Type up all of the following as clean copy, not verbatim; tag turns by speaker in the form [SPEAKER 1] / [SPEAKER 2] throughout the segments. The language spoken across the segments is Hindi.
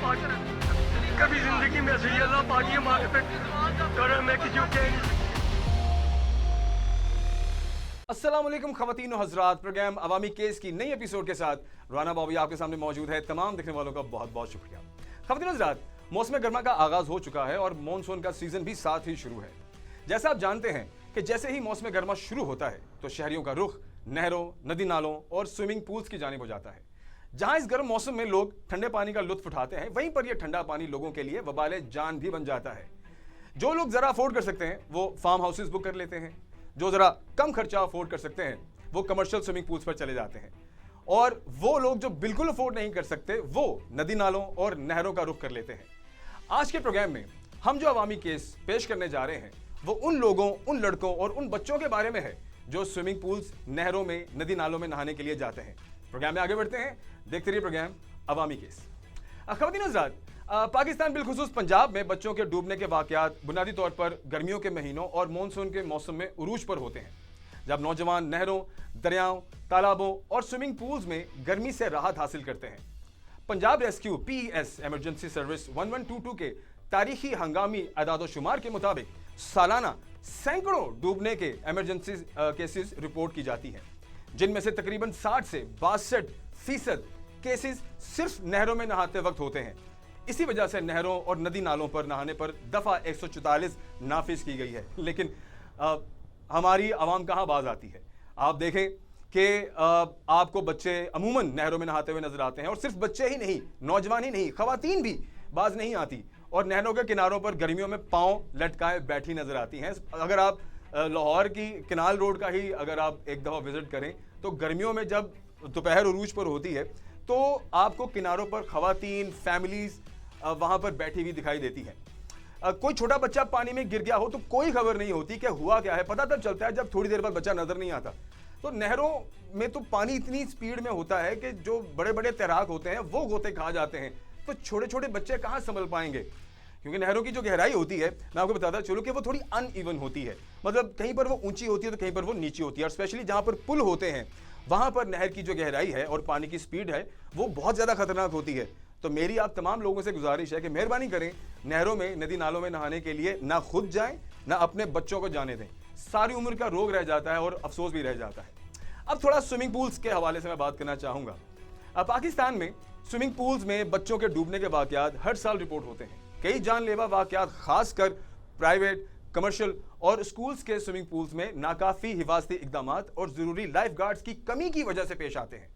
[SPEAKER 1] कभी जिंदगी में से अल्लाह पाक ये मांग पे करे मैं किसी को कह नहीं सकता।
[SPEAKER 2] अस्सलाम वालेकुम ख़वातीन और हज़रात, प्रोग्राम अवामी केस की नई एपिसोड के साथ राना बाबू आपके सामने मौजूद है। तमाम देखने वालों का बहुत बहुत शुक्रिया। ख़वातीन और हज़रात, मौसम गर्मा का आगाज़ हो चुका है और मानसून का सीज़न भी साथ ही शुरू है। जैसा आप जानते हैं कि जैसे ही मौसम गर्मा शुरू होता है तो शहरियों का रुख नहरों, नदी नालों और स्विमिंग पूल्स की जानिब हो जाता है। जहां इस गर्म मौसम में लोग ठंडे पानी का लुत्फ उठाते हैं, वहीं पर यह ठंडा पानी लोगों के लिए वबाले जान भी बन जाता है। जो लोग ज़रा अफोर्ड कर सकते हैं वो फार्म हाउसेस बुक कर लेते हैं, जो ज़रा कम खर्चा अफोर्ड कर सकते हैं वो कमर्शियल स्विमिंग पूल्स पर चले जाते हैं, और वो लोग जो बिल्कुल अफोर्ड नहीं कर सकते वो नदी नालों और नहरों का रुख कर लेते हैं। आज के प्रोग्राम में हम जो अवामी केस पेश करने जा रहे हैं वो उन लोगों, उन लड़कों और उन बच्चों के बारे में है जो स्विमिंग पूल्स, नहरों में, नदी नालों में नहाने के लिए जाते हैं। प्रोग्राम में आगे बढ़ते हैं, देखते रहिए प्रोग्राम अवामी केस। ख़वातीन हज़रात, पाकिस्तान बिलखुसूस पंजाब में बच्चों के डूबने के वाक़यात बुनियादी तौर पर गर्मियों के महीनों और मानसून के मौसम में उरूज पर होते हैं, जब नौजवान नहरों, दरियाओं, तालाबों और स्विमिंग पूल्स में गर्मी से राहत हासिल करते हैं। Punjab rescue PES emergency service 1122 के तारीखी हंगामी अदाद-ओ-शुमार के मुताबिक सालाना सैकड़ों डूबने के इमरजेंसी केसेस रिपोर्ट की जाती हैं, जिनमें से तकरीबन 60 से 62% केसेस सिर्फ नहरों में नहाते वक्त होते हैं। इसी वजह से नहरों और नदी नालों पर नहाने पर दफ़ा 144 नाफिज की गई है। लेकिन हमारी आवाम कहाँ बाज आती है। आप देखें कि आपको बच्चे अमूमन नहरों में नहाते हुए नजर आते हैं, और सिर्फ बच्चे ही नहीं, नौजवान ही नहीं, खवातीन भी बाज नहीं आती और नहरों के किनारों पर गर्मियों में पाँव लटकाए बैठी नजर आती हैं। अगर आप लाहौर की किनाल रोड का ही अगर आप एक दफ़ा विजिट करें तो गर्मियों में जब दोपहर उरूज पर होती है तो आपको किनारों पर खवातीन, फैमिलीज वहाँ पर बैठी हुई दिखाई देती हैं। कोई छोटा बच्चा पानी में गिर गया हो तो कोई खबर नहीं होती कि हुआ क्या है, पता तब चलता है जब थोड़ी देर बाद बच्चा नजर नहीं आता। तो नहरों में तो पानी इतनी स्पीड में होता है कि जो बड़े बड़े तैराक होते हैं वो गोते खा जाते हैं, तो छोटे छोटे बच्चे कहाँ संभल पाएंगे, क्योंकि नहरों की जो गहराई होती है, मैं आपको बताता चलूं कि वो थोड़ी अनइवन होती है। मतलब कहीं पर वो ऊंची होती है तो कहीं पर वो नीची होती है, और स्पेशली जहाँ पर पुल होते हैं वहाँ पर नहर की जो गहराई है और पानी की स्पीड है वो बहुत ज़्यादा खतरनाक होती है। तो मेरी आप तमाम लोगों से गुजारिश है कि मेहरबानी करें, नहरों में, नदी नालों में नहाने के लिए ना खुद जाएं ना अपने बच्चों को जाने दें। सारी उम्र का रोग रह जाता है और अफसोस भी रह जाता है। अब थोड़ा स्विमिंग पूल्स के हवाले से मैं बात करना चाहूँगा। अब पाकिस्तान में स्विमिंग पूल्स में बच्चों के डूबने के वाक़यात हर साल रिपोर्ट होते हैं। कई जानलेवा वाक़यात खासकर प्राइवेट, कमर्शियल और स्कूल्स के स्विमिंग पूल्स में नाकाफ़ी हिफाजती इक़दामात और ज़रूरी लाइफ गार्ड्स की कमी की वजह से पेश आते हैं।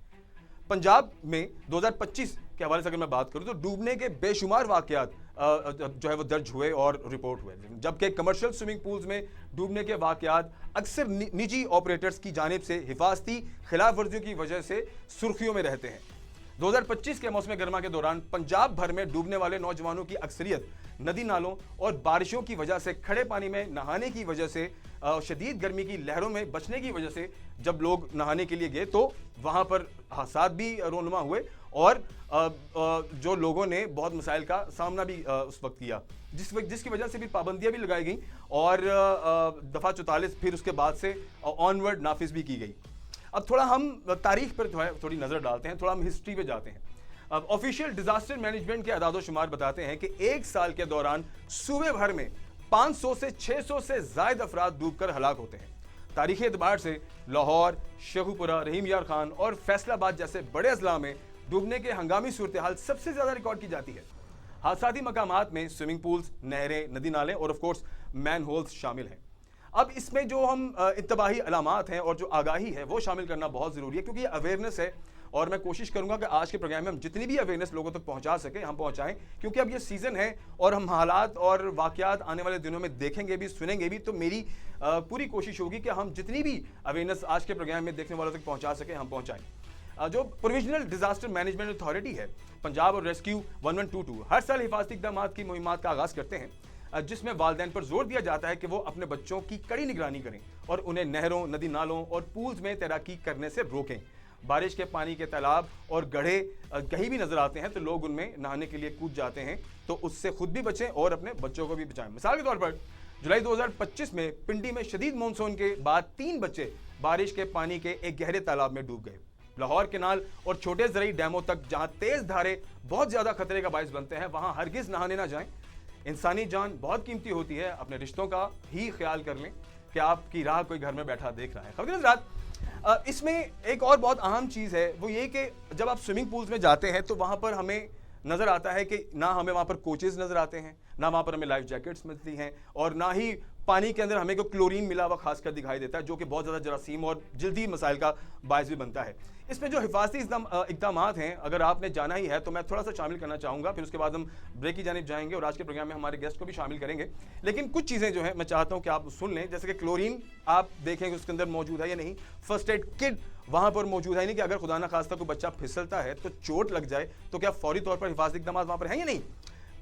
[SPEAKER 2] पंजाब में 2025 के हवाले से अगर मैं बात करूं तो डूबने के बेशुमार वाक़यात जो है वो दर्ज हुए और रिपोर्ट हुए, जबकि कमर्शियल स्विमिंग पूल्स में डूबने के वाक़यात अक्सर निजी ऑपरेटर्स की जानिब से हिफाजती खिलाफ वर्जियों की वजह से सुर्खियों में रहते हैं। 2025 के मौसम गर्मा के दौरान पंजाब भर में डूबने वाले नौजवानों की अक्सरियत नदी नालों और बारिशों की वजह से, खड़े पानी में नहाने की वजह से, शदीद गर्मी की लहरों में बचने की वजह से जब लोग नहाने के लिए गए तो वहाँ पर हादसात भी रोनुमा हुए, और जो लोगों ने बहुत मसाइल का सामना भी उस वक्त किया, जिसकी वजह से भी पाबंदियाँ भी लगाई गई और दफ़ा 44 फिर उसके बाद से ऑनवर्ड नाफिज भी की गई। अब थोड़ा हम तारीख पर थोड़ी नज़र डालते हैं, थोड़ा हम हिस्ट्री पे जाते हैं। अब ऑफिशियल डिजास्टर मैनेजमेंट के अदाद-ओ-शुमार बताते हैं कि एक साल के दौरान सूबे भर में 500 से 600 से ज़ायद अफराद डूबकर हलाक होते हैं। तारीखी एतबार से लाहौर, शेखुपुरा, रहीम यार खान और फैसलाबाद जैसे बड़े अजला में डूबने के हंगामी सूरत हाल सबसे ज़्यादा रिकॉर्ड की जाती है। हादसाती मकामात में स्विमिंग पूल्स, नहरें, नदी नाले और ऑफ कोर्स मैन होल्स शामिल हैं। अब इसमें जो हम इंतबाही अलामात हैं और जो आगाही है वो शामिल करना बहुत ज़रूरी है, क्योंकि ये अवेयरनेस है और मैं कोशिश करूंगा कि आज के प्रोग्राम में हम जितनी भी अवेयरनेस लोगों तक पहुंचा सके हम पहुंचाएं, क्योंकि अब ये सीज़न है और हम हालात और वाक़यात आने वाले दिनों में देखेंगे भी, सुनेंगे भी। तो मेरी पूरी कोशिश होगी कि हम जितनी भी अवेयरनेस आज के प्रोग्राम में देखने वालों तक पहुँचा सकें हम पहुँचाएँ। जो प्रोविजनल डिजास्टर मैनेजमेंट अथॉरिटी है पंजाब और रेस्क्यू 1122 हर साल हिफाजती इक़दामात की मुहिमात का आगाज़ करते हैं, जिसमें वालिदैन पर जोर दिया जाता है कि वो अपने बच्चों की कड़ी निगरानी करें और उन्हें नहरों, नदी नालों और पूल्स में तैराकी करने से रोकें। बारिश के पानी के तालाब और गड्ढे कहीं भी नजर आते हैं तो लोग उनमें नहाने के लिए कूद जाते हैं, तो उससे खुद भी बचें और अपने बच्चों को भी बचाएं। मिसाल के तौर पर जुलाई 2025 में पिंडी में शदीद मानसून के बाद 3 बच्चे बारिश के पानी के एक गहरे तालाब में डूब गए। लाहौर केनाल और छोटे ज़रई डैमों तक जहां तेज धारे बहुत ज़्यादा खतरे का बायस बनते हैं, वहां हरगिज़ नहाने ना जाएं। इंसानी जान बहुत कीमती होती है, अपने रिश्तों का ही ख्याल कर लें कि आपकी राह कोई घर में बैठा देख रहा है। खबरें हज़रात, इसमें एक और बहुत अहम चीज़ है, वो ये कि जब आप स्विमिंग पूल्स में जाते हैं तो वहाँ पर हमें नज़र आता है कि ना हमें वहाँ पर कोचेज़ नज़र आते हैं, ना वहाँ पर हमें लाइफ जैकेट्स मिलती हैं, और ना ही पानी के अंदर हमें को क्लोरीन मिला हुआ खासकर दिखाई देता है, जो कि बहुत ज़्यादा जरासीम और जल्दी मसाइल का बायस भी बनता है। इसमें जो हिफाजती इकदाम हैं, अगर आपने जाना ही है तो मैं थोड़ा सा शामिल करना चाहूँगा, फिर उसके बाद हम ब्रेक की जानिब जाएंगे और आज के प्रोग्राम में हमारे गेस्ट को भी शामिल करेंगे। लेकिन कुछ चीज़ें जो है मैं चाहता हूँ कि आप सुन लें, जैसे कि क्लोरीन आप देखें कि उसके अंदर मौजूद है या नहीं, फर्स्ट एड किट वहाँ पर मौजूद है नहीं कि अगर खुदा ना खास्ता कोई बच्चा फिसलता है तो चोट लग जाए तो क्या फौरी तौर पर हिफाजती इकदाम वहाँ पर हैं या नहीं।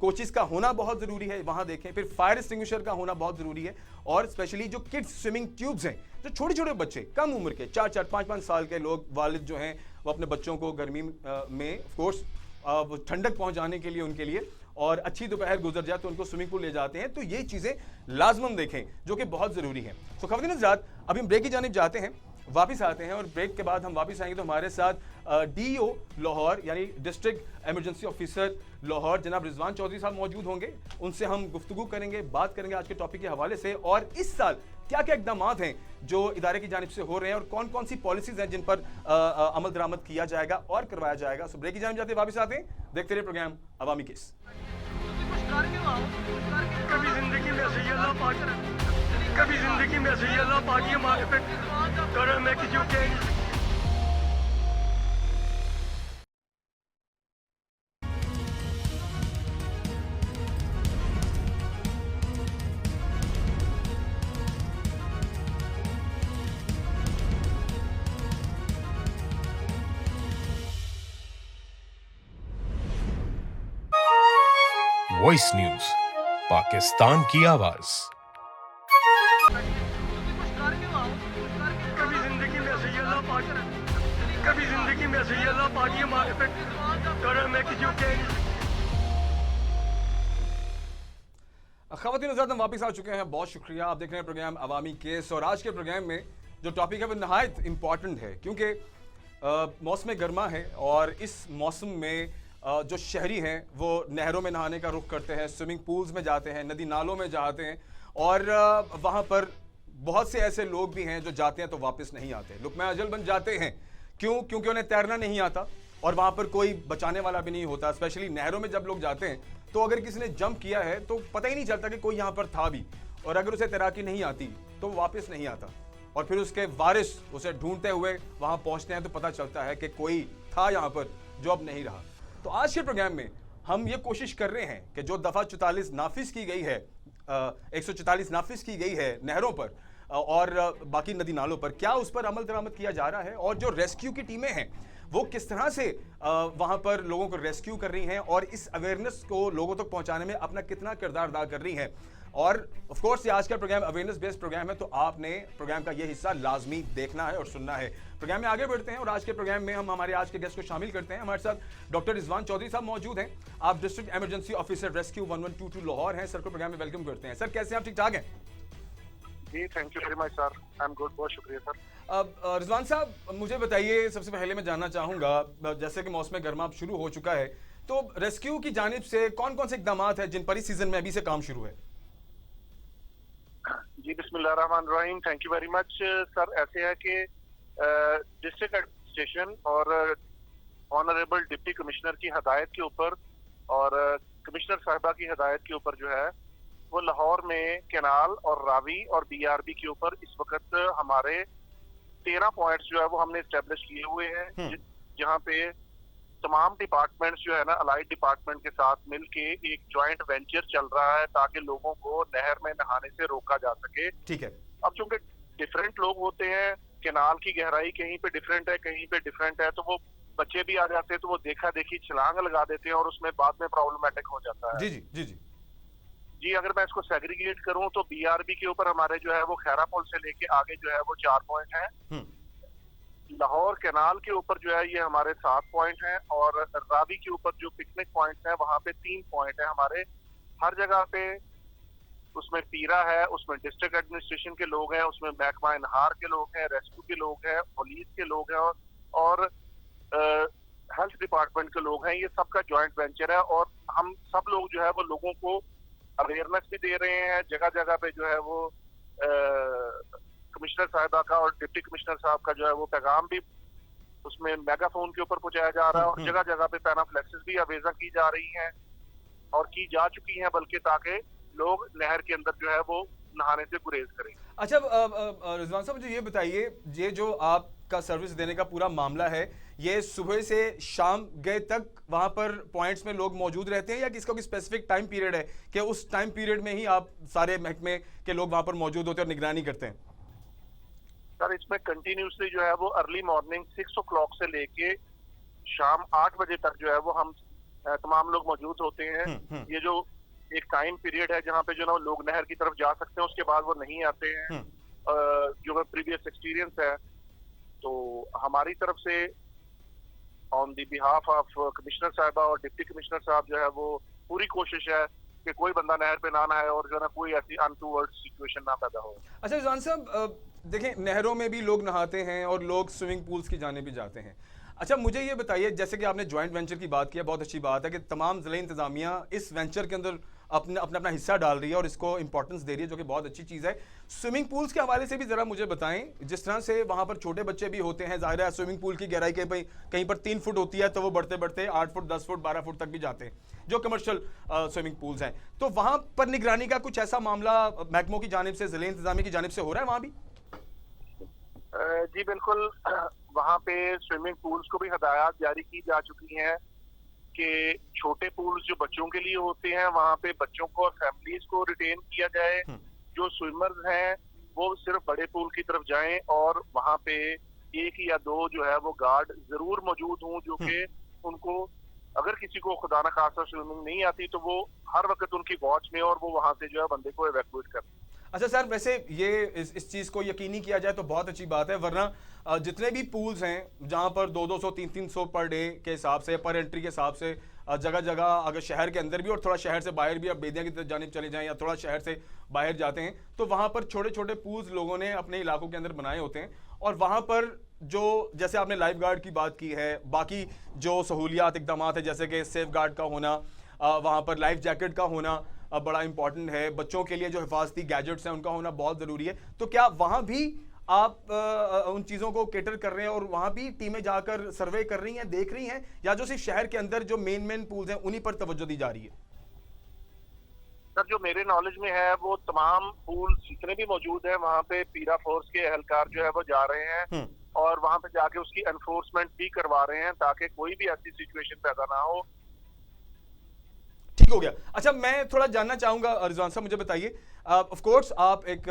[SPEAKER 2] कोचिस का होना बहुत ज़रूरी है, वहाँ देखें। फिर फायर एक्सटिंग्विशर का होना बहुत ज़रूरी है, और स्पेशली जो किड्स स्विमिंग ट्यूब्स हैं, जो छोटे छोटे बच्चे कम उम्र के 4-4, 5-5 साल के लोग, वालिद जो हैं वो अपने बच्चों को गर्मी में ऑफ कोर्स ठंडक पहुँचाने के लिए, उनके लिए, और अच्छी दोपहर गुजर जाए तो उनको स्विमिंग पूल ले जाते हैं, तो ये चीज़ें लाजमन देखें जो कि बहुत ज़रूरी है। तो ख़वातीन हज़रात, अभी हम ब्रेक की जानिब जाते हैं, वापस आते हैं, और ब्रेक के बाद हम वापस आएंगे तो हमारे साथ डीईओ लाहौर यानी डिस्ट्रिक्ट इमरजेंसी ऑफिसर लाहौर जनाब रिजवान चौधरी साहब मौजूद होंगे। उनसे हम गुफ्तगू करेंगे, बात करेंगे आज के टॉपिक के हवाले से, और इस साल क्या क्या इकदाम हैं जो इदारे की जानिब से हो रहे हैं, और कौन कौन सी पॉलिसीज़ हैं जिन पर अमल दरामद किया जाएगा और करवाया जाएगा। सो ब्रेक की जानिब जाते हैं, वापस आते हैं, देखते रहे प्रोग्राम अवामी केस।
[SPEAKER 1] कभी जिंदगी में ऐसे ही अल्लाह पाक, कभी जिंदगी में ऐसे ही अल्लाह पाक ये मांगते करे मैं किसी को कह नहीं सकता।
[SPEAKER 3] वॉइस न्यूज, पाकिस्तान की आवाज।
[SPEAKER 1] कभी जिंदगी में ऐसे ही अल्लाह पाक, कभी जिंदगी में ऐसे ही अल्लाह पाक ये मांगते करे मैं किसी को कह नहीं सकता।
[SPEAKER 2] ख़वातीन हज़रात, हम वापस आ चुके हैं, बहुत शुक्रिया। आप देख रहे हैं प्रोग्राम अवामी केस, और आज के प्रोग्राम में जो टॉपिक है वो नहायत इम्पॉर्टेंट है, क्योंकि मौसम गर्मा है, और इस मौसम में जो शहरी हैं वो नहरों में नहाने का रुख करते हैं, स्विमिंग पूल्स में जाते हैं, नदी नालों में जाते हैं, और वहाँ पर बहुत से ऐसे लोग भी हैं जो जाते हैं तो वापस नहीं आते, लुक़मा अजल बन जाते हैं। क्यों? क्योंकि उन्हें तैरना नहीं आता, और वहाँ पर कोई बचाने वाला भी नहीं होता। स्पेशली नहरों में जब लोग जाते हैं तो अगर किसी ने जंप किया है तो पता ही नहीं चलता कि कोई यहाँ पर था भी, और अगर उसे तैराकी नहीं आती तो वो वापस नहीं आता, और फिर उसके वारिस उसे ढूंढते हुए वहाँ पहुँचते हैं तो पता चलता है कि कोई था यहाँ पर जो अब नहीं रहा। तो आज के प्रोग्राम में हम ये कोशिश कर रहे हैं कि जो दफ़ा 44 नाफिज की गई है, 144 नाफिज की गई है नहरों पर और बाकी नदी नालों पर, क्या उस पर अमल दरामद किया जा रहा है, और जो रेस्क्यू की टीमें हैं वो किस तरह से वहाँ पर लोगों को रेस्क्यू कर रही हैं, और इस अवेयरनेस को लोगों तक पहुँचाने में अपना कितना किरदार अदा कर रही हैं। और ऑफ कोर्स ये आज का प्रोग्राम अवेयरनेस बेस्ड प्रोग्राम है, तो आपने प्रोग्राम का ये हिस्सा लाजमी देखना है और सुनना है। प्रोग्राम में आगे बढ़ते हैं, और आज के प्रोग्राम में हम हमारे आज के गेस्ट को शामिल करते हैं। हमारे साथ डॉक्टर रिजवान चौधरी साहब मौजूद हैं, आप district emergency officer rescue 1122 Lahore हैं। सर को प्रोग्राम में वेलकम करते हैं। सर कैसे हैं आप? ठीक ठाक हैं?
[SPEAKER 4] जी, thank you very much sir, I am good, बहुत शुक्रिया सर।
[SPEAKER 2] अब रिजवान साहब, मुझे बताइए, सबसे पहले मैं जानना चाहूँगा, जैसे कि मौसम गर्मा अब शुरू हो चुका है, तो रेस्क्यू की जानिब से कौन कौन से इकदाम हैं जिन पर इस सीजन में अभी से काम शुरू है?
[SPEAKER 4] जी, बिस्मिल्लाहिर्रहमानिर्रहीम, thank you very much sir. ऐसे है कि डिस्ट्रिक्ट एडमिनिस्ट्रेशन और ऑनरेबल डिप्टी कमिश्नर की हदायत के ऊपर और कमिश्नर साहिबा की हदायत के ऊपर जो है वो लाहौर में कैनाल और रावी और बीआरबी के ऊपर इस वक्त हमारे 13 पॉइंट्स जो है वो हमने इस्टेब्लिश किए हुए हैं, जहाँ पे तमाम डिपार्टमेंट्स जो है ना अलाइड डिपार्टमेंट के साथ मिलके एक जॉइंट वेंचर चल रहा है ताकि लोगों को नहर में नहाने से रोका जा सके।
[SPEAKER 2] ठीक है।
[SPEAKER 4] अब चूंकि डिफरेंट लोग होते हैं, कैनाल की गहराई कहीं पे डिफरेंट है, कहीं पे डिफरेंट है, तो वो बच्चे भी आ जाते हैं तो वो देखा देखी छलांग लगा देते हैं और उसमें बाद में प्रॉब्लमेटिक हो जाता है।
[SPEAKER 2] जी जी जी जी
[SPEAKER 4] जी, अगर मैं इसको सेग्रीगेट करूं तो बीआरबी के ऊपर हमारे जो है वो खैरा पुल से लेके आगे जो है वो 4 पॉइंट हैं। लाहौर कैनाल के ऊपर जो है ये हमारे 7 पॉइंट हैं, और रावी के ऊपर जो पिकनिक पॉइंट है वहां पे 3 पॉइंट है हमारे। हर जगह पे उसमें पीरा है, उसमें डिस्ट्रिक्ट एडमिनिस्ट्रेशन के लोग हैं, उसमें महकमा नहार के लोग हैं, रेस्क्यू के लोग हैं, पुलिस के लोग हैं, और हेल्थ डिपार्टमेंट के लोग हैं, ये सबका जॉइंट वेंचर है। और हम सब लोग जो है वो लोगों को अवेयरनेस भी दे रहे हैं, जगह जगह पे जो है वो कमिश्नर साहिबा का और डिप्टी कमिश्नर साहब का जो है वो पैगाम भी उसमें मेगाफोन के ऊपर पहुंचाया जा रहा है। और जगह जगह पे पैनाफ्लेक्सिस भी अवेजा की जा रही हैं और की जा चुकी हैं, बल्कि ताकि लोग नहर के अंदर जो है वो नहाने से गुरेज करें।
[SPEAKER 2] अच्छा रिजवान साहब, मुझे ये बताइए, ये जो आपका सर्विस देने का पूरा मामला है, ये सुबह से शाम गए तक वहां पर पॉइंट्स में लोग मौजूद रहते हैं या किसका कोई स्पेसिफिक टाइम पीरियड है कि उस टाइम पीरियड में ही आप सारे महकमे के लोग वहां पर मौजूद होते हैं और निगरानी करते हैं?
[SPEAKER 4] सर, इसमें कंटिन्यूसली जो है वो अर्ली मॉर्निंग 6 o'clock से लेके शाम 8 बजे तक जो है वो हम तमाम लोग मौजूद होते हैं। ये जो एक टाइम पीरियड है जहाँ पे जो ना लोग नहर की तरफ जा सकते हैं, उसके बाद वो नहीं आते हैं। जो प्रीवियस एक्सपीरियंस है, तो हमारी तरफ से on the behalf of commissioner साहिबा और डिप्टी कमिश्नर साहब जो है वो पूरी कोशिश है कि कोई बंदा नहर पे ना नहाए और जो ना कोई ऐसी अनटूवर्ड सिचुएशन ना पैदा हो।
[SPEAKER 2] अच्छा रिजवान साहब, देखें नहरों में भी लोग नहाते हैं और लोग स्विमिंग पूल्स की जाने भी जाते हैं। अच्छा मुझे ये बताइए, जैसे कि आपने जॉइंट वेंचर की बात की, बहुत अच्छी बात है कि तमाम ज़िले इंतज़ामिया इस वेंचर के अंदर अपना हिस्सा डाल रही है और इसको इंपॉर्टेंस दे रही है, जो कि बहुत अच्छी चीज़ है। स्विमिंग पूल्स के हवाले से भी ज़रा मुझे बताएं, जिस तरह से वहाँ पर छोटे बच्चे भी होते हैं, ज़ाहिर है स्विमिंग पूल की गहराई कहीं पर 3 फुट होती है तो वो बढ़ते बढ़ते 8 फुट 10 फुट 12 फुट तक भी जाते हैं, जो कमर्शियल स्विमिंग पूल्स हैं। तो वहाँ पर निगरानी का कुछ ऐसा मामला महकमों की जानिब से, ज़िले इंतज़ामिया की जानिब से हो रहा है वहाँ भी?
[SPEAKER 4] जी बिल्कुल, वहाँ पे स्विमिंग पूल्स को भी हदायत जारी की जा चुकी हैं कि छोटे पूल्स जो बच्चों के लिए होते हैं वहाँ पे बच्चों को और फैमिलीज को रिटेन किया जाए। जो स्विमर्स हैं वो सिर्फ बड़े पूल की तरफ जाएं और वहाँ पे 1 या 2 जो है वो गार्ड जरूर मौजूद हों, जो कि उनको अगर किसी को खुदा न खासा स्विमिंग नहीं आती तो वो हर वक्त उनकी वॉच में और वो वहाँ से जो है बंदे को एवैक्यूएट कर।
[SPEAKER 2] अच्छा सर, वैसे ये इस चीज़ को यकीनी किया जाए तो बहुत अच्छी बात है, वरना जितने भी पूल्स हैं जहाँ पर 200-200 300-300 पर डे के हिसाब से, पर एंट्री के हिसाब से, जगह जगह अगर शहर के अंदर भी और थोड़ा शहर से बाहर भी, अब बेदिया की जानिब चले जाएं या थोड़ा शहर से बाहर जाते हैं, तो वहाँ पर छोटे छोटे पूल्स लोगों ने अपने इलाकों के अंदर बनाए होते हैं। और वहाँ पर जो, जैसे आपने लाइफ गार्ड की बात की है, बाकी जो सहूलियात इकदाम है जैसे कि सेफ गार्ड का होना, वहाँ पर लाइफ जैकेट का होना बड़ा इंपॉर्टेंट है, बच्चों के लिए जो हिफाजती गैजेट्स हैं उनका होना बहुत ज़रूरी है। तो क्या वहाँ भी आप उन चीज़ों को केटर कर रहे हैं और वहाँ भी टीमें जाकर सर्वे कर रही हैं, देख रही हैं, या जो सिर्फ शहर के अंदर जो मेन पूल्स हैं उन्हीं पर तवज्जो दी जा रही है?
[SPEAKER 4] सर, जो मेरे नॉलेज में है वो तमाम पूल जितने भी मौजूद हैं वहाँ पे पीरा फोर्स के एहलकार जो है वो जा रहे हैं और वहाँ पे जाके उसकी एनफोर्समेंट भी करवा रहे हैं ताकि कोई भी ऐसी सिचुएशन पैदा ना हो।
[SPEAKER 2] ठीक हो गया। अच्छा मैं थोड़ा जानना चाहूंगा रिजवान साहब, मुझे बताइए, ऑफ कोर्स आप एक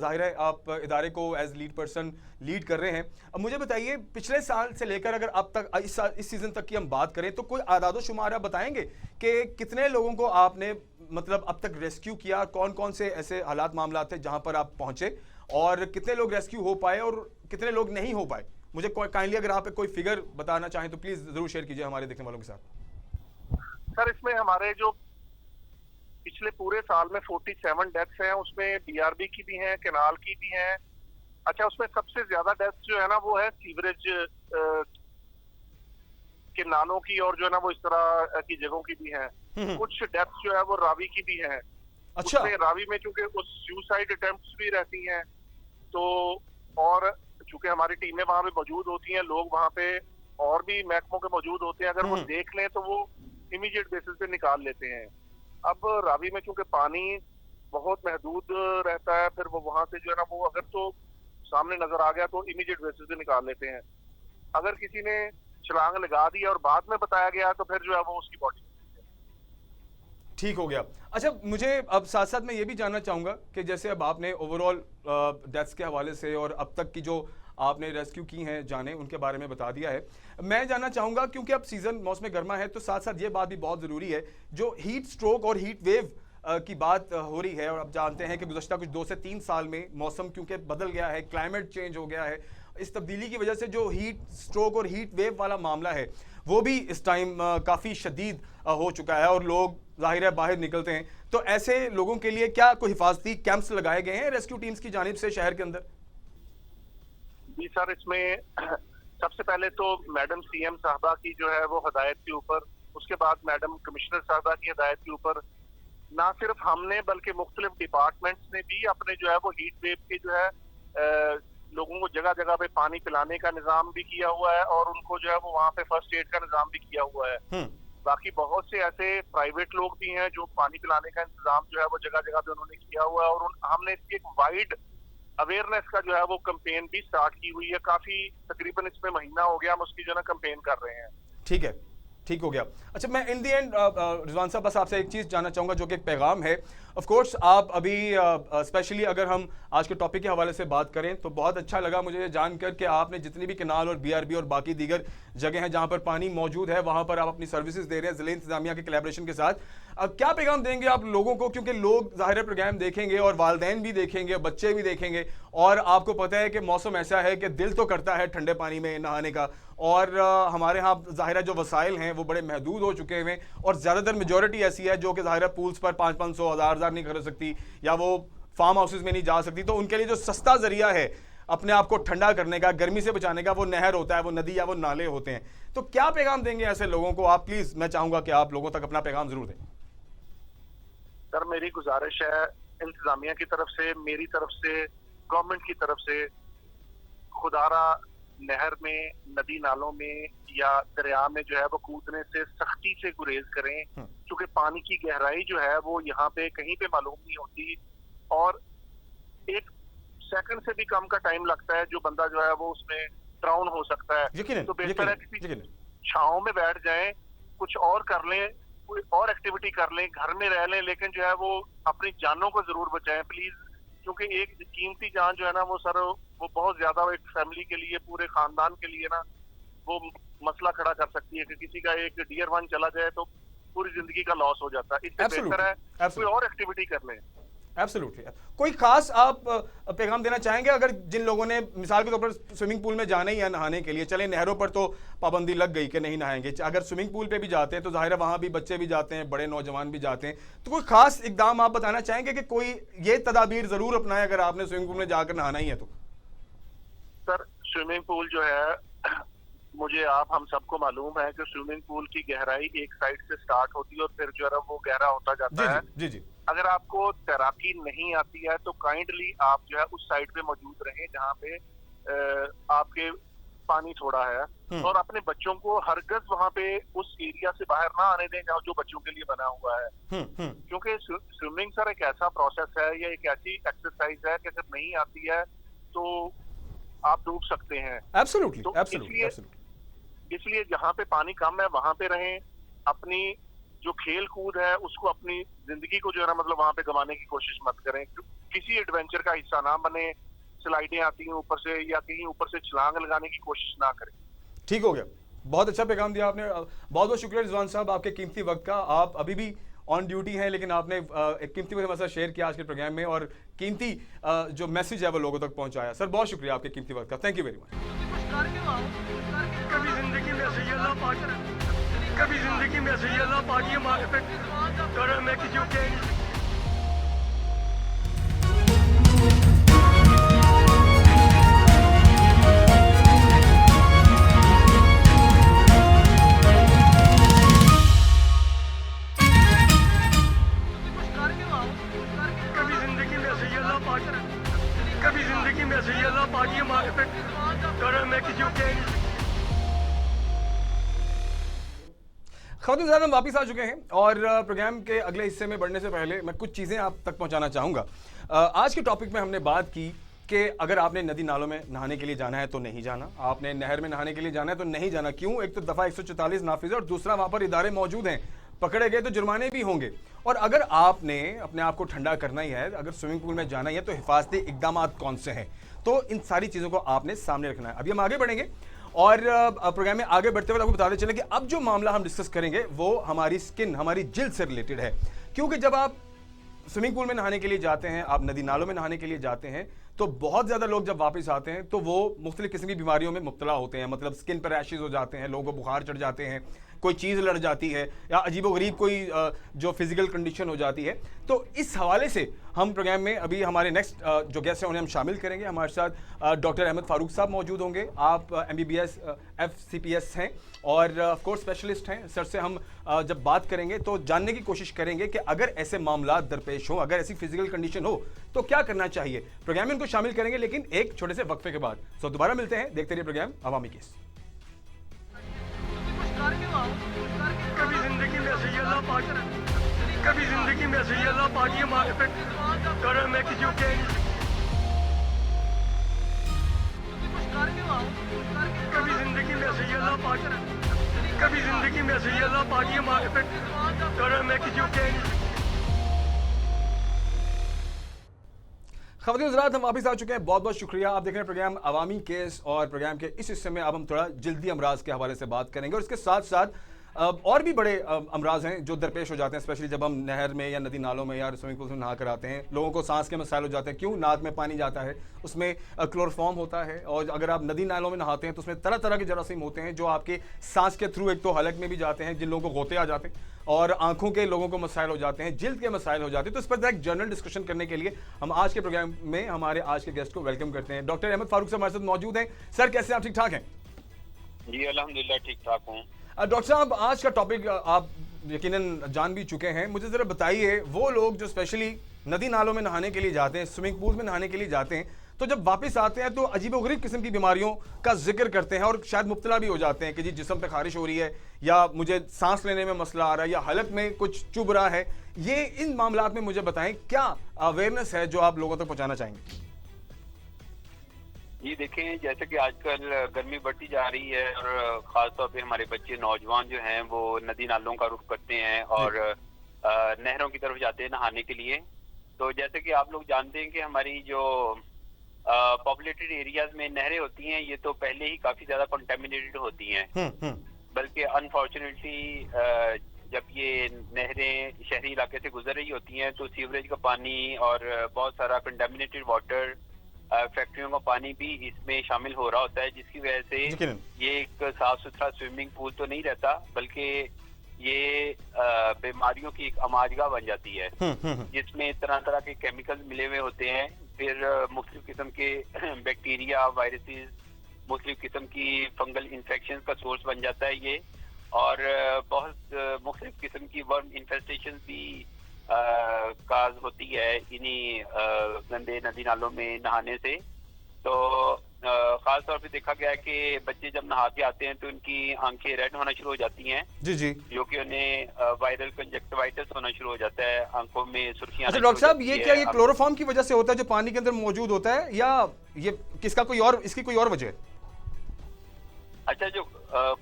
[SPEAKER 2] जाहिर है आप इदारे को एज लीड पर्सन लीड कर रहे हैं, अब मुझे बताइए पिछले साल से लेकर अगर अब तक इस सीजन तक की हम बात करें तो कोई आदादो शुमार आप बताएंगे कि कितने लोगों को आपने मतलब अब तक रेस्क्यू किया, कौन कौन से ऐसे हालात मामला थे जहां पर आप पहुंचे और कितने लोग रेस्क्यू हो पाए और कितने लोग नहीं हो पाए? मुझे काइंडली अगर आप कोई फिगर बताना चाहें तो प्लीज जरूर शेयर कीजिए हमारे देखने वालों के साथ।
[SPEAKER 4] सर, इसमें हमारे जो पिछले पूरे साल में 47 डेथ्स हैं, उसमें बीआरबी की भी हैं, केनाल की भी हैं। अच्छा, उसमें सबसे ज्यादा डेथ्स जो है ना वो है सीवरेज के नालों की और जो है ना वो इस तरह की जगहों की भी हैं। कुछ डेथ्स जो है वो रावी की भी हैं।
[SPEAKER 2] अच्छा,
[SPEAKER 4] उसमें रावी में चूंकि कुछ सुसाइड अटेम्प्ट्स भी रहती हैं, तो और चूंकि हमारी टीमें वहां पे मौजूद होती हैं, लोग वहां पे और भी महकमों के मौजूद होते हैं, अगर वो देख लें तो वो इमीडिएट बेसिस पे निकाल लेते हैं। अब रावी में चूंकि पानी बहुत महदूद रहता है, फिर वो वहां से जो है ना वो अगर तो सामने नजर आ गया तो इमीडिएट बेसिस पे निकाल लेते हैं। अगर किसी ने छलांग लगा दी और बाद में बताया गया तो फिर जो है वो उसकी बॉडी।
[SPEAKER 2] ठीक हो गया। अच्छा मुझे अब साथ साथ मैं ये भी जानना चाहूँगा कि जैसे अब आपने ओवरऑल डेथ्स के हवाले से और अब तक की जो आपने रेस्क्यू की हैं जाने उनके बारे में बता दिया है, मैं जानना चाहूँगा क्योंकि अब सीज़न मौसम गर्मा है तो साथ साथ ये बात भी बहुत ज़रूरी है, जो हीट स्ट्रोक और हीट वेव की बात हो रही है और अब जानते हैं कि गुज़श्ता कुछ 2 से 3 साल में मौसम क्योंकि बदल गया है, क्लाइमेट चेंज हो गया है, इस तब्दीली की वजह से जो हीट स्ट्रोक और हीट वेव वाला मामला है वो भी इस टाइम काफ़ी शदीद हो चुका है और लोग जाहिर है बाहर निकलते हैं। तो ऐसे लोगों के लिए क्या कोई हिफाजती कैंप्स लगाए गए हैं रेस्क्यू टीम्स की जानिब से शहर के अंदर?
[SPEAKER 4] जी सर, इसमें सबसे पहले तो मैडम सीएम साहबा की जो है वो हदायत के ऊपर, उसके बाद मैडम कमिश्नर साहबा की हदायत के ऊपर ना सिर्फ हमने बल्कि मुख्तलिफ डिपार्टमेंट्स ने भी अपने जो है वो हीट वेव के जो है लोगों को जगह जगह पे पानी पिलाने का निजाम भी किया हुआ है और उनको जो है वो वहाँ पे फर्स्ट एड का निजाम भी किया हुआ है। बाकी बहुत से ऐसे प्राइवेट लोग भी हैं जो पानी पिलाने का इंतजाम जो है वो जगह जगह पे उन्होंने किया हुआ है और हमने इसकी एक वाइड अवेयरनेस का जो है वो कैंपेन भी स्टार्ट की हुई है। काफी तकरीबन इसमें महीना हो गया हम उसकी जो है ना कैंपेन कर रहे हैं।
[SPEAKER 2] ठीक है, ठीक हो गया। अच्छा, मैं इन दी एंड रिजवान साहब बस आपसे एक चीज़ जानना चाहूँगा जो कि एक पैगाम है। ऑफ कोर्स आप अभी स्पेशली अगर हम आज के टॉपिक के हवाले से बात करें तो बहुत अच्छा लगा मुझे जानकर कि आपने जितनी भी केनाल और बीआरबी और बाकी दीगर जगह हैं जहाँ पर पानी मौजूद है वहाँ पर आप अपनी सर्विसेज दे रहे हैं ज़िले इंतजामिया के कोलैबोरेशन के साथ। क्या पैगाम देंगे आप लोगों को, क्योंकि लोग ज़ाहिर प्रोग्राम देखेंगे और वालिदैन भी देखेंगे, बच्चे भी देखेंगे, और आपको पता है कि मौसम ऐसा है कि दिल तो करता है ठंडे पानी में नहाने का, और हमारे यहाँ ज़ाहिर जो वसाइल हैं वो बड़े महदूद हो चुके हैं और ज़्यादातर मेजॉरिटी ऐसी है जो कि ज़ाहिर पूल्स पर 500-500 हज़ार नहीं खरीद सकती या वो फार्म हाउसेज में नहीं जा सकती। तो उनके लिए जो सस्ता ज़रिया है अपने आप को ठंडा करने का, गर्मी से बचाने का, वो नहर होता है, वो नदी या वो नाले होते हैं। तो क्या पैगाम देंगे ऐसे लोगों को आप? प्लीज़ मैं चाहूँगा कि आप लोगों तक अपना पैगाम ज़रूर दें।
[SPEAKER 4] सर मेरी गुजारिश है इंतजामिया की तरफ से, मेरी तरफ से, गवर्नमेंट की तरफ से, खुदारा नहर में, नदी नालों में या दरिया में जो है वो कूदने से सख्ती से गुरेज करें, क्योंकि पानी की गहराई जो है वो यहाँ पे कहीं पे मालूम नहीं होती और एक सेकंड से भी कम का टाइम लगता है जो बंदा जो है वो उसमें ड्राउन हो सकता है। तो बेहतर है किसी छांव में बैठ जाएं, कुछ और कर लें, कोई और एक्टिविटी कर लें, घर में रह लें, लेकिन जो है वो अपनी जानों को जरूर बचाएं प्लीज, क्योंकि एक कीमती जान जो है ना वो सर वो बहुत ज्यादा एक फैमिली के लिए, पूरे खानदान के लिए ना वो मसला खड़ा कर सकती है कि किसी का एक डियर वन चला जाए तो पूरी जिंदगी का लॉस हो जाता है। इससे बेहतर है कोई और एक्टिविटी कर लें।
[SPEAKER 2] एब्सोल्युटली। कोई खास आप पैगाम देना चाहेंगे अगर जिन लोगों ने मिसाल के तौर पर स्विमिंग पूल में जाना ही है नहाने के लिए, चले नहरों पर तो पाबंदी लग गई कि नहीं नहाएंगे, अगर स्विमिंग पूल पे भी जाते हैं तो जाहिर है वहाँ भी बच्चे भी जाते हैं, बड़े नौजवान भी जाते हैं, तो कोई खास इकदाम आप बताना चाहेंगे कि कोई ये तदाबीर ज़रूर अपनाए अगर आपने स्विमिंग पूल में जाकर नहाना ही है तो?
[SPEAKER 4] सर स्विमिंग पूल जो है मुझे आप हम सबको मालूम है कि स्विमिंग पूल की गहराई एक साइड से स्टार्ट होती है और फिर जो है वो गहरा होता जाता है।
[SPEAKER 2] जी जी।
[SPEAKER 4] अगर आपको तैराकी नहीं आती है तो काइंडली आप जो है उस साइड पे मौजूद रहें जहाँ पे आपके पानी थोड़ा है और अपने बच्चों को हरगज वहाँ पे उस एरिया से बाहर ना आने दें जहाँ जो बच्चों के लिए बना हुआ है, क्योंकि स्विमिंग सर एक ऐसा प्रोसेस है या एक ऐसी एक्सरसाइज है कि जब नहीं आती है तो आप डूब सकते हैं।
[SPEAKER 2] एब्सोल्युटली,
[SPEAKER 4] तो
[SPEAKER 2] एब्सोल्युटली।
[SPEAKER 4] इसलिए जहाँ पे पानी कम है वहां पे रहें, अपनी जो खेल कूद है उसको, अपनी जिंदगी को जो है ना मतलब वहां पे गंवाने की कोशिश मत करें, किसी एडवेंचर का हिस्सा ना बने, स्लाइडें आती हैं ऊपर से या कहीं ऊपर से छलांग लगाने की कोशिश ना करें।
[SPEAKER 2] ठीक हो गया, बहुत अच्छा पैगाम दिया आपने, बहुत बहुत शुक्रिया रिजवान साहब आपके कीमती वक्त का। आप अभी भी ऑन ड्यूटी हैं लेकिन आपने एक कीमती वक्त हमारे साथ शेयर किया आज के प्रोग्राम में और कीमती जो मैसेज है वो लोगों तक पहुंचाया। सर बहुत शुक्रिया आपके कीमती वक्त का, थैंक यू वेरी मच।
[SPEAKER 1] कभी जिंदगी में ऐसे अल्लाह पाक, कभी जिंदगी में ऐसे अल्लाह पाक ये मार्फत करे मैं किसी को कह नहीं सकता। कभी जिंदगी में ऐसे अल्लाह पाक, कभी जिंदगी में ऐसे अल्लाह पाक ये मार्फत करे मैं किसी को कह नहीं सकता।
[SPEAKER 2] ख़वातीन हम वापस आ चुके हैं और प्रोग्राम के अगले हिस्से में बढ़ने से पहले मैं कुछ चीज़ें आप तक पहुंचाना चाहूँगा। आज के टॉपिक में हमने बात की कि अगर आपने नदी नालों में नहाने के लिए जाना है तो नहीं जाना, आपने नहर में नहाने के लिए जाना है तो नहीं जाना। क्यों? एक तो दफ़ा 144 नाफिज है और दूसरा वहाँ पर इदारे मौजूद हैं, पकड़े गए तो जुर्माने भी होंगे। और अगर आपने अपने आप को ठंडा करना ही है, अगर स्विमिंग पूल में जाना ही है तो हिफाजती इकदाम कौन से हैं, तो इन सारी चीज़ों को आपने सामने रखना है। अभी हम आगे बढ़ेंगे और प्रोग्राम में आगे बढ़ते हुए आपको बताते चलें कि अब जो मामला हम डिस्कस करेंगे वो हमारी स्किन, हमारी जिल्द से रिलेटेड है। क्योंकि जब आप स्विमिंग पूल में नहाने के लिए जाते हैं, आप नदी नालों में नहाने के लिए जाते हैं, तो बहुत ज़्यादा लोग जब वापस आते हैं तो वो मुख्तलिफ किस्म की बीमारियों में मुब्तला होते हैं, मतलब स्किन पर रैशेज हो जाते हैं, लोगों को बुखार चढ़ जाते हैं, कोई चीज़ लड़ जाती है या अजीबोगरीब कोई जो फिजिकल कंडीशन हो जाती है। तो इस हवाले से हम प्रोग्राम में अभी हमारे नेक्स्ट जो गेस्ट हैं उन्हें हम शामिल करेंगे। हमारे साथ डॉक्टर अहमद फारूक साहब मौजूद होंगे। आप MBBS FCPS हैं और ऑफ कोर्स स्पेशलिस्ट हैं। सर से हम जब बात करेंगे तो जानने की कोशिश करेंगे कि अगर ऐसे मामला दरपेश हो, अगर ऐसी फिजिकल कंडीशन हो तो क्या करना चाहिए। प्रोग्राम में उनको शामिल करेंगे लेकिन एक छोटे से वक्फे के बाद। सो दोबारा मिलते हैं, देखते रहिए प्रोग्राम अवामी केस।
[SPEAKER 1] कभी जिंदगी में ऐसे ही अल्लाह पाक, कभी जिंदगी में ऐसे ही अल्लाह पाक ये मार पे कर मैं किसी को कह नहीं सकता। कभी जिंदगी में ऐसे ही अल्लाह पाक, कभी जिंदगी में ऐसे ही अल्लाह पाक ये मार पे कर मैं किसी को कह नहीं सकता।
[SPEAKER 2] ख़वातीन हज़रात, हम वापस आ चुके हैं। बहुत बहुत शुक्रिया। आप देख रहे हैं प्रोग्राम अवामी केस और प्रोग्राम के इस हिस्से में अब हम थोड़ा जल्दी अमराज के हवाले से बात करेंगे और इसके साथ साथ और भी बड़े अमराज हैं जो दरपेश हो जाते हैं, स्पेशली जब हम नहर में या नदी नालों में या स्विमिंग पूल में नहा कर आते हैं। लोगों को सांस के मसाइल हो जाते हैं। क्यों? नाक में पानी जाता है, उसमें क्लोरोफॉर्म होता है और अगर आप नदी नालों में नहाते हैं तो उसमें तरह तरह के जरासीम होते हैं जो आपके सांस के थ्रू एक तो हलक में भी जाते हैं, जिन लोगों को गोते आ जाते हैं, और आंखों के लोगों को मसाइल हो जाते हैं, जिल्द के मसाइल हो जाते हैं। तो इस पर एक जनरल डिस्कशन करने के लिए हम आज के प्रोग्राम में हमारे आज के गेस्ट को वेलकम करते हैं। डॉक्टर अहमद फारूक साहब हमारे साथ मौजूद हैं। सर कैसे, आप ठीक ठाक हैं?
[SPEAKER 5] जी अल्हम्दुलिल्लाह ठीक ठाक हूँ।
[SPEAKER 2] डॉक्टर साहब, आज का टॉपिक आप यकीनन जान भी चुके हैं। मुझे ज़रा बताइए, वो लोग जो स्पेशली नदी नालों में नहाने के लिए जाते हैं, स्विमिंग पूल में नहाने के लिए जाते हैं, तो जब वापस आते हैं तो अजीबोगरीब किस्म की बीमारियों का जिक्र करते हैं और शायद मुब्तला भी हो जाते हैं कि जी जिस्म पे खारिश हो रही है या मुझे सांस लेने में मसला आ रहा है या हलक में कुछ चुभ रहा है। ये इन मामलात में मुझे बताएं, क्या अवेयरनेस है जो आप लोगों तक पहुँचाना चाहेंगे?
[SPEAKER 5] ये देखें, जैसे कि आजकल गर्मी बढ़ती जा रही है और ख़ासतौर पे हमारे बच्चे नौजवान जो हैं वो नदी नालों का रुख करते हैं और नहरों की तरफ जाते हैं नहाने के लिए। तो जैसे कि आप लोग जानते हैं कि हमारी जो पॉपुलेटेड एरियाज में नहरें होती हैं ये तो पहले ही काफ़ी ज़्यादा कंटेमिनेटेड होती हैं। बल्कि अनफॉर्चुनेटली जब ये नहरें शहरी इलाके से गुजर रही होती हैं तो सीवरेज का पानी और बहुत सारा कंटेमिनेटेड वाटर, फैक्ट्रियों का पानी भी इसमें शामिल हो रहा होता है, जिसकी वजह से ये एक साफ सुथरा स्विमिंग पूल तो नहीं रहता बल्कि ये बीमारियों की एक अमाजगा बन जाती है जिसमें तरह तरह के केमिकल्स मिले हुए होते हैं। फिर मुख्तलिफ किस्म के बैक्टीरिया, वायरसेस, मुख्तलिफ किस्म की फंगल इन्फेक्शन का सोर्स बन जाता है ये, और बहुत मुख्तलिफ किस्म की वर्म इन्फेस्टेशन भी काज होती है इन्हीं गंदे नदी नालों में नहाने से। तो खास तौर पे देखा गया है कि बच्चे जब नहा के आते हैं तो उनकी आंखें रेड होना शुरू हो जाती हैं,
[SPEAKER 2] जी,
[SPEAKER 5] जो कि उन्हें वायरल कंजक्टिवाइटिस होना शुरू हो जाता है, आंखों में सुर्खियां।
[SPEAKER 2] अच्छा डॉक्टर साहब, ये क्या ये क्लोरोफॉर्म की वजह से होता है जो पानी के अंदर मौजूद होता है, या ये किसका कोई और, इसकी कोई और वजह है?
[SPEAKER 5] अच्छा, जो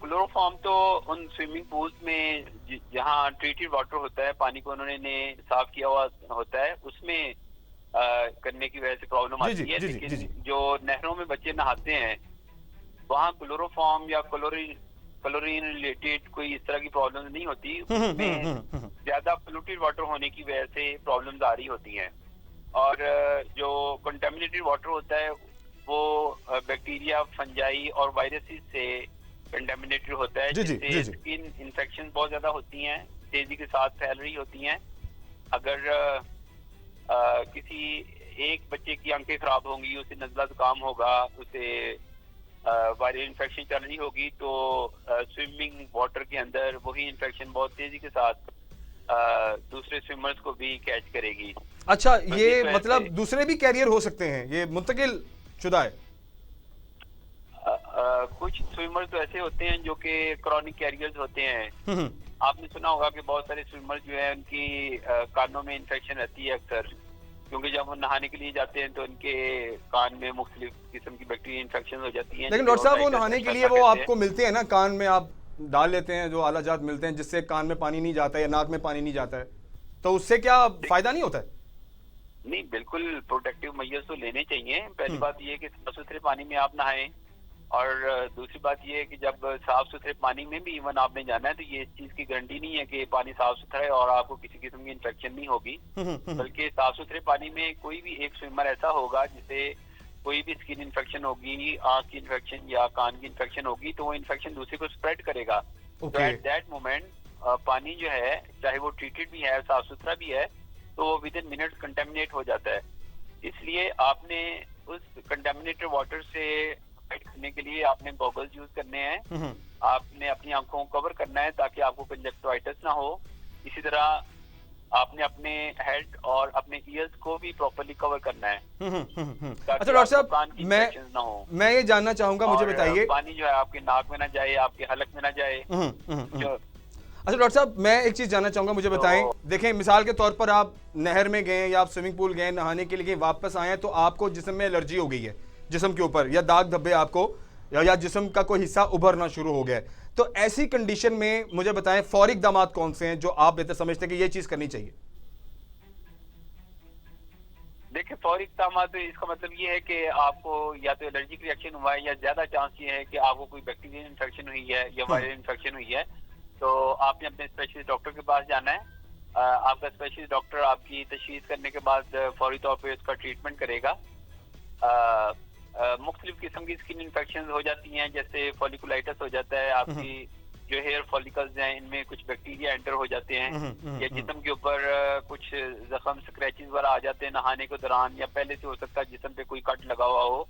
[SPEAKER 5] क्लोरोफॉर्म तो उन स्विमिंग पूल्स में जहाँ ट्रीटेड वाटर होता है, पानी को उन्होंने साफ किया हुआ होता है, उसमें करने की वजह से प्रॉब्लम आती है। लेकिन जो नहरों में बच्चे नहाते हैं वहाँ क्लोरोफॉर्म या क्लोरीन रिलेटेड कोई इस तरह की प्रॉब्लम नहीं होती। उसमें ज्यादा पोल्यूटेड वाटर होने की वजह से प्रॉब्लम्स आ रही होती हैं, और जो कंटेमिनेटेड वाटर होता है वो बैक्टीरिया, फंजाई और वायरसेस से कंटेमिनेटेड होता है, जिससे स्किन इन्फेक्शन बहुत ज्यादा होती हैं, तेजी के साथ फैल रही होती हैं। अगर किसी एक बच्चे की आंखें खराब होंगी, उसे नज़ला जुकाम होगा, उसे वायरल इन्फेक्शन चल रही होगी, तो स्विमिंग वाटर के अंदर वही इन्फेक्शन बहुत तेजी के साथ दूसरे स्विमर्स को भी कैच करेगी।
[SPEAKER 2] अच्छा, ये मतलब दूसरे भी कैरियर हो सकते हैं, ये मुंतकिल शुदा है?
[SPEAKER 5] कुछ स्विमर्स तो ऐसे होते हैं जो कि क्रॉनिक कैरियर्स होते हैं। आपने सुना होगा कि बहुत सारे स्विमर्स जो है उनकी कानों में इन्फेक्शन रहती है अक्सर, क्योंकि जब वो नहाने के लिए जाते हैं तो उनके कान में मुख्तलिफ किस्म की बैक्टीरिया इन्फेक्शन हो जाती है।
[SPEAKER 2] लेकिन डॉक्टर साहब, वो नहाने के लिए वो आपको मिलते हैं ना, कान में आप डाल लेते हैं जो आला जात मिलते हैं जिससे कान में पानी नहीं जाता है या नाक में पानी नहीं जाता है, तो उससे क्या फायदा नहीं होता है?
[SPEAKER 5] नहीं, बिल्कुल प्रोटेक्टिव मेजर्स तो लेने चाहिए। पहली बात ये है कि साफ सुथरे पानी में आप नहाएं, और दूसरी बात ये है कि जब साफ सुथरे पानी में भी इवन आपने जाना है तो ये इस चीज की गारंटी नहीं है कि पानी साफ सुथरा है और आपको किसी किस्म की इन्फेक्शन नहीं होगी, बल्कि साफ सुथरे पानी में कोई भी एक स्विमर ऐसा होगा जिसे कोई भी स्किन इन्फेक्शन होगी, आंख की इन्फेक्शन या कान की इन्फेक्शन होगी, तो वो इन्फेक्शन दूसरे को स्प्रेड करेगा। तो
[SPEAKER 2] Okay.
[SPEAKER 5] एट दैट मोमेंट पानी जो है चाहे वो ट्रीटेड भी है साफ सुथरा भी है तो विद इन मिनट्स कंटेमिनेट हो जाता है। इसलिए आपने उस कंटेमिनेटेड वाटर से फाइट करने के लिए आपने गॉगल्स यूज करने हैं, आपने अपनी आंखों को कवर करना है ताकि आपको कंजक्टिवाइटिस ना हो। इसी तरह आपने अपने हेड और अपने ईयर्स को भी प्रॉपर्ली कवर करना है।
[SPEAKER 2] अच्छा डॉक्टर साहब,
[SPEAKER 5] कान की
[SPEAKER 2] मैं
[SPEAKER 5] infections ना हो।
[SPEAKER 2] मैं ये जानना चाहूंगा, मुझे
[SPEAKER 5] और
[SPEAKER 2] बताइए।
[SPEAKER 5] पानी जो है आपके नाक में ना जाए, आपके हलक में ना जाए। जो
[SPEAKER 2] अच्छा डॉक्टर साहब, मैं एक चीज जानना चाहूंगा, मुझे बताएं। देखें, मिसाल के तौर पर आप नहर में गए या आप स्विमिंग पूल गए नहाने के लिए, वापस आए तो आपको जिस्म में एलर्जी हो गई है, जिस्म के ऊपर या दाग धब्बे आपको या जिस्म का कोई हिस्सा उभरना शुरू हो गया है, तो ऐसी कंडीशन में मुझे बताएं फौरी इक़दामात कौन से हैं जो आप बेहतर समझते हैं कि ये चीज करनी चाहिए?
[SPEAKER 5] देखिए, फौरी इक़दाम तो इसका मतलब ये है कि आपको या तो एलर्जिक रिएक्शन हुआ है या ज्यादा चांस ये है कि आपको कोई बैक्टीरियल इन्फेक्शन हुई है या वायरल इन्फेक्शन हुई है, तो आपने अपने स्पेशलिस्ट डॉक्टर के पास जाना है। आपका स्पेशलिस्ट डॉक्टर आपकी तशखीस करने के बाद फौरी तौर पर उसका ट्रीटमेंट करेगा। मुख्तलिफ किस्म की स्किन इन्फेक्शन हो जाती हैं, जैसे फॉलिकुलाइटिस हो जाता है, आपकी जो हेयर फॉलिकल्स हैं इनमें कुछ बैक्टीरिया एंटर हो जाते हैं, या जिस्म के ऊपर कुछ जख्म स्क्रैचेस वगैरह आ जाते हैं नहाने के दौरान, या पहले से हो सकता है जिस्म पे कोई कट लगा हुआ हो,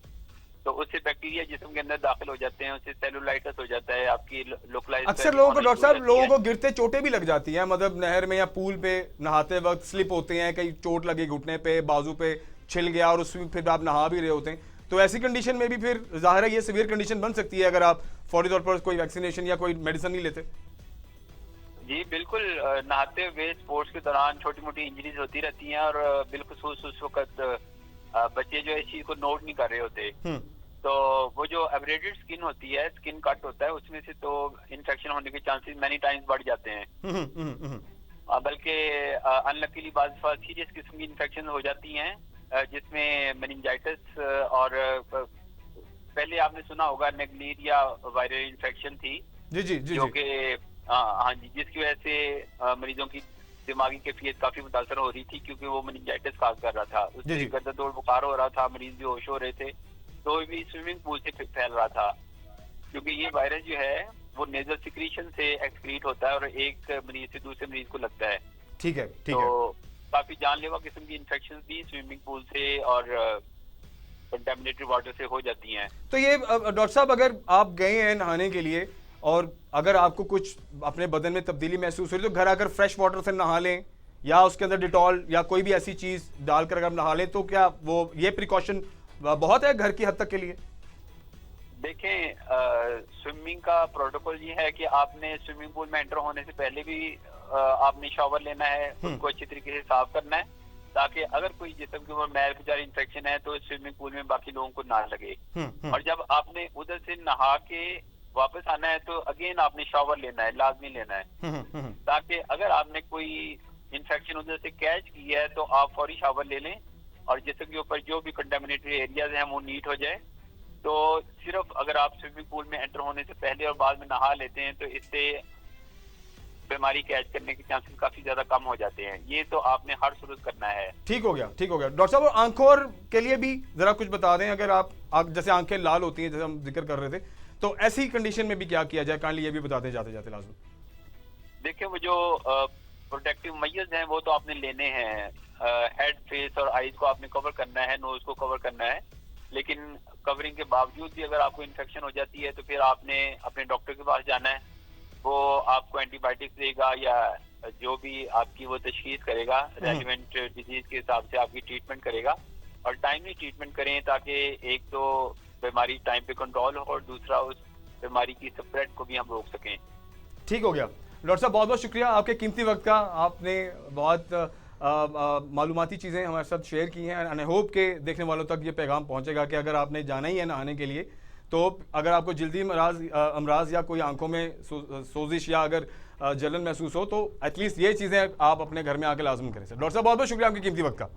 [SPEAKER 5] तो उससे बैक्टीरिया जिस्म के अंदर दाखिल हो जाते हैं, उससे सेलुलाइटिस हो जाता है, आपकी लोकलाइज्ड।
[SPEAKER 2] अक्सर लोगों को डॉक्टर साहब, लोगों को गिरते चोटें भी लग जाती हैं, मतलब नहर में या पूल पे नहाते वक्त स्लिप होते हैं, कहीं चोट लगी घुटने पे, बाजू पे छिल गया और उसमें फिर आप नहा भी रहे होते हैं, तो ऐसी कंडीशन में भी फिर जाहिर है ये सीवियर कंडीशन बन सकती है अगर आप फौरी तौर पर कोई वैक्सीनेशन या कोई मेडिसिन नहीं लेते।
[SPEAKER 5] जी बिल्कुल, नहाते हुए स्पोर्ट्स के दौरान छोटी मोटी इंजरीज होती रहती हैं और बिलखुसूस उस वक्त बच्चे जो इस चीज को नोट नहीं कर रहे होते, तो वो जो एब्रेडेड स्किन होती है, स्किन कट होता है, उसमें से तो इन्फेक्शन होने के चांसेस मैनी टाइम्स बढ़ जाते हैं। बल्कि अनलकीली बाज़ सीरियस किस्म की इन्फेक्शन हो जाती हैं, जिसमें मेनिंजाइटिस और पहले आपने सुना होगा नेग्लेरिया वायरल इन्फेक्शन थी, जो कि हाँ जी, जिसकी वजह से मरीजों की दिमागी कैफियत काफी मुतासर हो रही थी, क्योंकि वो मेनिंजाइटिस काज कर रहा था, उससे गर्दन दौड़ बुखार हो रहा था, मरीज भी होश हो रहे थे, तो भी स्विमिंग पूल से फैल रहा था, क्योंकि ये वायरस जो है वो नेजल सिक्रीशन से एक्सक्रीट होता है और एक मरीज से दूसरे मरीज को लगता है।
[SPEAKER 2] ठीक है, ठीक
[SPEAKER 5] है।
[SPEAKER 2] तो
[SPEAKER 5] काफी जानलेवा किस्म की इन्फेक्शन भी स्विमिंग पूल से और कंटेमिनेटेड वाटर से हो जाती हैं।
[SPEAKER 2] तो ये डॉक्टर साहब, अगर आप गए हैं नहाने के लिए और अगर आपको कुछ अपने बदन में तब्दीली महसूस हो रही तो घर आकर फ्रेश वाटर से नहा लें या उसके अंदर डिटॉल या कोई भी ऐसी चीज डालकर अगर नहा लें, तो क्या वो ये प्रिकॉशन बहुत है घर की हद तक के लिए?
[SPEAKER 5] देखें, स्विमिंग का प्रोटोकॉल ये है कि आपने स्विमिंग पूल में एंटर होने से पहले भी आपने शावर लेना है, उसको अच्छी तरीके से साफ करना है, ताकि अगर कोई जिस्म के ऊपर मैल खुजारी इन्फेक्शन है तो स्विमिंग पूल में बाकी लोगों को ना लगे। और जब आपने उधर से नहा के वापस आना है तो अगेन आपने शावर लेना है, लाजमी लेना है, ताकि अगर आपने कोई इन्फेक्शन उधर से कैच की है तो आप फौरी शावर ले लें और जिस्म के ऊपर जो भी कंटेमिनेटेड एरियाज हैं वो नीट हो जाए। तो सिर्फ अगर आप स्विमिंग पूल में एंटर होने से पहले और बाद में नहा लेते हैं तो इससे बीमारी कैच करने के चांसेस काफी ज्यादा कम हो जाते हैं। ये तो आपने हर सूरत करना है। ठीक हो गया,
[SPEAKER 2] ठीक हो गया। डॉक्टर साहब, और आंखों के लिए भी जरा कुछ बता दें, अगर आप जैसे आंखें लाल होती हैं जैसे हम जिक्र कर रहे थे, तो ऐसी कंडीशन में भी क्या किया जाए, काइंडली ये भी बता दें जाते जाते लाजमी।
[SPEAKER 5] देखिए, वो जो प्रोटेक्टिव मेजर्स हैं वो तो आपने लेने हैं, हेड, फेस और आईज को आपने कवर करना है, नोज को कवर करना है, लेकिन कवरिंग के बावजूद भी अगर आपको इन्फेक्शन हो जाती है तो फिर आपने अपने डॉक्टर के पास जाना है, वो आपको एंटीबायोटिक्स देगा या जो भी आपकी वो तशखीस करेगा, रेलिवेंट डिजीज के हिसाब से आपकी ट्रीटमेंट करेगा, और टाइमली ट्रीटमेंट करें ताकि एक तो बीमारी टाइम पे कंट्रोल हो और दूसरा उस बीमारी की स्प्रेड को भी हम रोक सकें।
[SPEAKER 2] ठीक हो गया डॉक्टर साहब, बहुत बहुत शुक्रिया आपके कीमती वक्त का। आपने बहुत मालूमाती चीज़ें हमारे साथ शेयर की हैं एंड आई होप के देखने वालों तक ये पैगाम पहुंचेगा कि अगर आपने जाना ही है नहाने के लिए, तो अगर आपको जल्दी अमराज या कोई आंखों में सोजिश या अगर जलन महसूस हो तो एटलीस्ट ये चीज़ें आप अपने घर में आके लाजम करें। सर डॉक्टर साहब, बहुत बहुत शुक्रिया आपके कीमती वक्त का।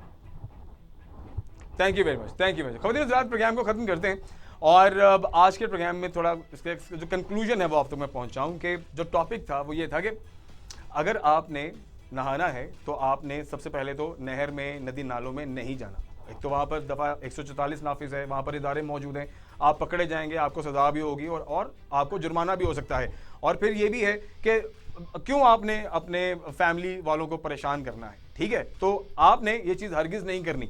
[SPEAKER 2] Thank you very much, thank you very much. ख़वातीन हज़रात, प्रोग्राम को ख़त्म करते हैं और अब आज के प्रोग्राम में थोड़ा इसके जो कंक्लूजन है वो आप तक मैं पहुँचाऊँ कि जो टॉपिक था वो ये था कि अगर आपने नहाना है तो आपने सबसे पहले तो नहर में, नदी नालों में नहीं जाना। एक तो वहाँ पर दफ़ा 144 नाफिज है, वहाँ पर इदारे मौजूद हैं, आप पकड़े जाएंगे, आपको सज़ा भी होगी और आपको जुर्माना भी हो सकता है। और फिर ये भी है कि क्यों आपने अपने फैमिली वालों को परेशान करना है, ठीक है। तो आपने ये चीज़ हरगिज़ नहीं करनी।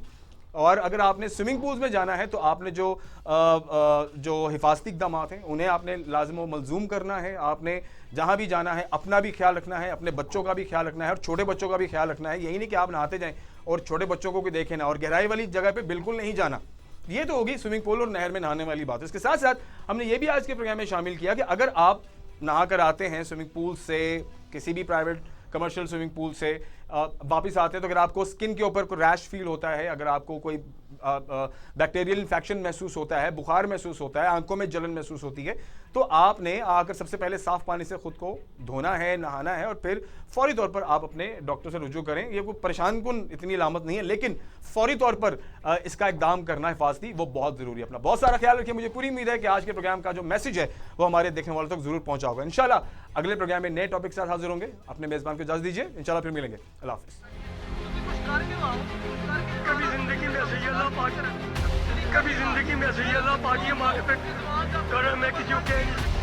[SPEAKER 2] और अगर आपने स्विमिंग पूल्स में जाना है तो आपने जो हिफाजती इक़दाम हैं उन्हें आपने लाज़िम व मलज़ूम करना है। आपने जहाँ भी जाना है अपना भी ख्याल रखना है, अपने बच्चों का भी ख्याल रखना है और छोटे बच्चों का भी ख्याल रखना है। यही नहीं कि आप नहाते जाएं और छोटे बच्चों को भी देखें ना, और गहराई वाली जगह पे बिल्कुल नहीं जाना। ये तो होगी स्विमिंग पूल और नहर में नहाने वाली बात। इसके साथ साथ हमने ये भी आज के प्रोग्राम में शामिल किया कि अगर आप नहा कर आते हैं स्विमिंग पूल से, किसी भी प्राइवेट कमर्शियल स्विमिंग पूल से वापस आते हैं, तो अगर आपको स्किन के ऊपर कोई रैश फील होता है, अगर आपको कोई बैक्टीरियल इन्फेक्शन महसूस होता है, बुखार महसूस होता है, आंखों में जलन महसूस होती है, तो आपने आकर सबसे पहले साफ पानी से खुद को धोना है, नहाना है और फिर फौरी तौर पर आप अपने डॉक्टर से रुजू करें। ये कोई परेशान कुन इतनी अलामत नहीं है, लेकिन फौरी तौर पर इसका इकदाम करना हिफाजती वो बहुत ज़रूरी है। अपना बहुत सारा ख्याल रखिए। मुझे पूरी उम्मीद है कि आज के प्रोग्राम का जो मैसेज है वो हमारे देखने वालों तक जरूर पहुंचा होगा। इंशाल्लाह अगले प्रोग्राम में नए टॉपिक के साथ हाजिर होंगे। अपने मेज़बान को इजाज़त दीजिए, इंशाल्लाह फिर मिलेंगे। अल्लाह हाफ़िज़।
[SPEAKER 1] कभी जिंदगी में ऐसे ही अल्लाह पाक, कभी जिंदगी में ऐसे ही अल्लाह पाक ये मांगते करम है कि जो कह नहीं